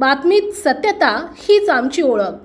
बातमीत सत्यता हीच आमची ओळख।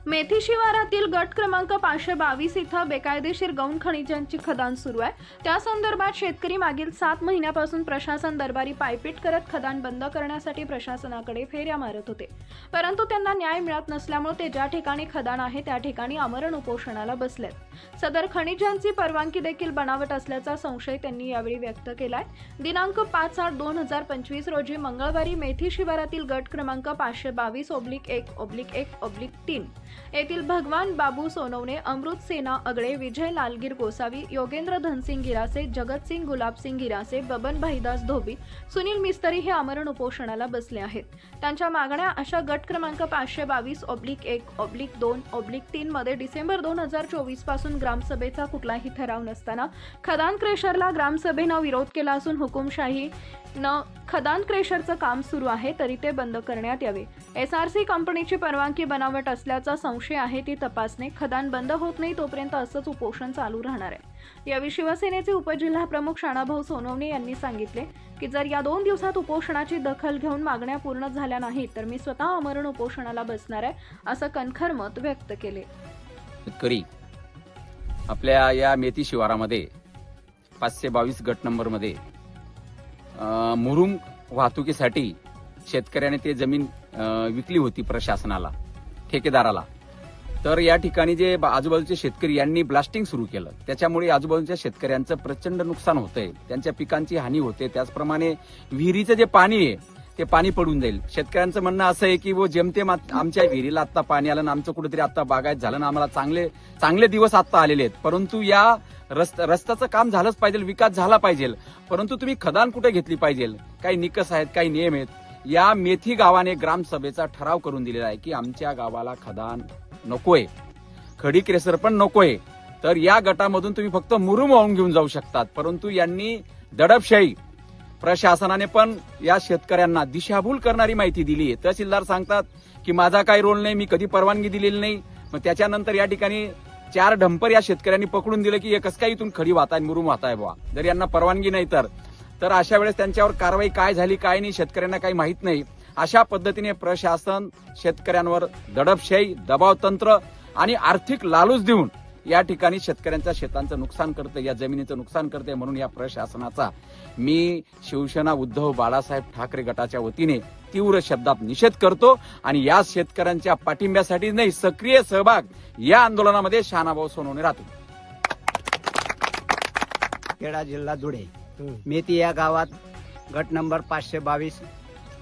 मेथी शिवारातील गट क्रमांक 522 इथं बेकायदेशीर गौण खनिजांची खदान सुरू आहे। त्या संदर्भात शेतकरी मागील 7 महिन्यापासून प्रशासन दरबारी पायपीट करत खदान बंद करण्यासाठी प्रशासनाकडे फेऱ्या मारत होते, परंतु त्यांना न्याय मिळत नसल्यामुळे ते ज्या ठिकाणी खदान आहे त्या ठिकाणी आमरण उपोषणाला बसलेत। सदर खनिजांची परवानगी देखील बनावट असल्याचा संशय त्यांनी यावेळी व्यक्त केलाय। दिनांक 5/8/2025 रोजी मंगळवारी मेथी शिवारातील गट क्रमांक 522/1/1/3 येथील भगवान बाबू सोनवणे, अमृत सेना अगळे, विजय लालगीर गोसावी, योगेंद्र धनसिंग गिरासे, जगतसिंग गुलाबसिंग गिरासे, बबन भाईदास धोबी, सुनील मिस्त्री हे आमरण उपोषणाला बसले आहेत। त्यांच्या मागण्या अशा गट क्रमांक 522/1/2/3 मध्ये डिसेंबर 2024 पासून ग्रामसभेचा कुठलाही ठराव नसताना खदान क्रेशरला ग्रामसभेनं विरोध केला असून हुकुमशाही न खदान क्रेशरचं काम सुरू आहे तरी ते बंद करण्यात यावे। SRC कंपनीची परवानगी बनावट असल्याचा संशय आहे, ती तपासणे, खदान बंद होत नाही तोपर्यंत असंच उपोषण चालू राहणार आहे। यावेळी शिवसेनेचे उपजिल्हा प्रमुख शाणाभाऊ सोनवणे यांनी सांगितले की जर या 2 दिवसात उपोषणाची दखल घेऊन मागण्या पूर्ण झाल्या नाहीत तर मी स्वतः आमरण उपोषणाला बसणार आहे, असं कणखर मत व्यक्त केले। शेतकरी आपल्या या मेथी शिवारामध्ये 522 गट नंबर मध्ये मुरुम वाहतुकीसाठी शेतकऱ्याने ते जमीन विकली होती प्रशासनाला, ठेकेदाराला। तर या ठिकाणी जे आजूबाजूचे शेतकरी यांनी ब्लास्टिंग सुरू केलं, त्याच्यामुळे आजूबाजूच्या शेतकऱ्यांचं प्रचंड नुकसान होतंय, त्यांच्या पिकांची हानी होते। त्याचप्रमाणे विहिरीचं जे पाणी आहे ते पाणी पडून जाईल। शेतकऱ्यांचं म्हणणं असं आहे की वो जेमतेम आमच्या विहिरीला आता पाणी आलं, आमचं कुठेतरी आता बागायत झालं ना, आम्हाला चांगले दिवस आता आलेले आहेत, परंतु या रस्त्याचं काम झालंच पाहिजे, विकास झाला पाहिजे, परंतु तुम्ही खदान कुठे घेतली पाहिजे, काही निकष आहेत, काही नियम आहेत। या मेथी गावाने ग्रामसभेचा ठराव करून दिलेला आहे की आमच्या गावाला खदान नकोय, खडी क्रेशर पण नकोय, तर या गटामधून तुम्ही फक्त मुरुम वाहून घेऊन जाऊ शकतात। परंतु यांनी दडपशाही प्रशासनाने पण या शेतकऱ्यांना दिशाभूल करणारी माहिती दिली आहे। तहसीलदार सांगतात की माझा काही रोल नाही, मी कधी परवानगी दिलेली नाही। मग त्याच्यानंतर या ठिकाणी 4 डंपर या शेतकऱ्यांनी पकडून दिले की कसं काय इथून खडी वाहताय, मुरुम वाहताय बुवा, जर यांना परवानगी नाही तर अशा वेळेस त्यांच्यावर कारवाई काय झाली काय नाही शेतकऱ्यांना काही माहित नाही। अशा पद्धतीने प्रशासन शेतकऱ्यांवर दडपशाही, दबाव तंत्र आणि आर्थिक लालूच देऊन या ठिकाणी शेतकऱ्यांच्या शेतांचं नुकसान करते, या जमिनीचं नुकसान करते। म्हणून या प्रशासनाचा मी शिवसेना उद्धव बाळासाहेब ठाकरे गटाच्या वतीने तीव्र शब्दात निषेध करतो आणि या शेतकऱ्यांच्या पाठिंब्यासाठी नाही, सक्रिय सहभाग या आंदोलनामध्ये शाणाभाऊ सोनवणे राहतील। खेडा जिल्हा धुळे मेथी या गावात गट नंबर 522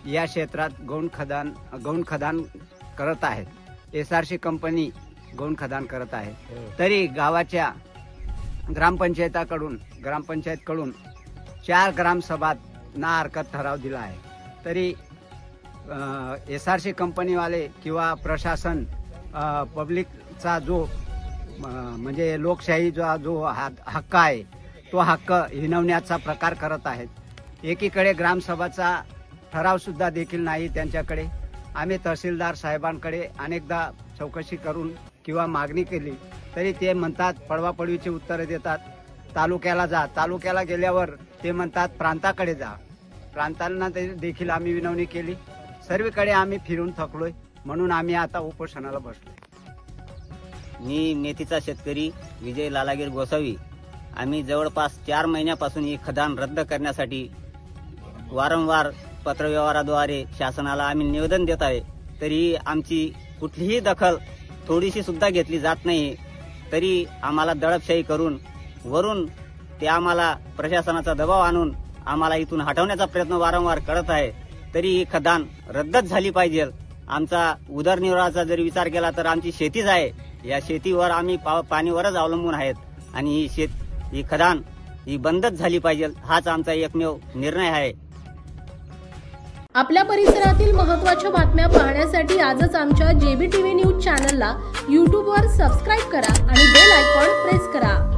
या क्षेत्रात गौण खदान करत आहेत। SRC कंपनी गौण खदान करत आहे, तरी गावाच्या ग्रामपंचायतकडून 4 ग्रामसभात ना हरकत ठराव दिला आहे, तरी SRC कंपनीवाले किंवा प्रशासन पब्लिकचा जो म्हणजे लोकशाहीचा जो हक्क आहे तो हक्क हिणवण्याचा प्रकार करत आहेत। एकीकडे ग्रामसभाचा ठराव सुद्धा देखील नाही त्यांच्याकडे। आम्ही तहसीलदार साहेबांकडे अनेकदा चौकशी करून किंवा मागणी केली तरी ते म्हणतात, पडवापडवीची उत्तरं देतात, तालुक्याला जा, तालुक्याला गेल्यावर ते म्हणतात प्रांताकडे जा, प्रांतांना देखील आम्ही विनवणी केली, सर्वीकडे आम्ही फिरून थकलोय, म्हणून आम्ही आता उपोषणाला बसलोय। मी मेथीचा शेतकरी विजय लालगीर गोसावी, आम्ही जवळपास 4 महिन्यापासून ही खदान रद्द करण्यासाठी वारंवार पत्रव्यवहाराद्वारे शासनाला आम्ही निवेदन देत आहे, तरी आमची कुठलीही दखल थोडीशी सुद्धा घेतली जात नाही। तरी आम्हाला दडपशाही करून वरून ते आम्हाला प्रशासनाचा दबाव आणून आम्हाला इथून हटवण्याचा प्रयत्न वारंवार करत आहे। तरी ही खदान रद्दच झाली पाहिजे। आमचा उदरनिर्वाहाचा जर विचार केला तर आमची शेतीच आहे, या शेतीवर आम्ही पाणीवरच अवलंबून आहेत आणि ही खदान ही बंदच झाली पाहिजे, हाच आमचा एकमेव निर्णय आहे। आपल्या परिसरातील महत्त्वाच्या बातम्या पाहण्यासाठी आजच आमच्या JBTV न्यूज चॅनलला YouTube वर सबस्क्राइब करा आणि बेल आयकॉन प्रेस करा।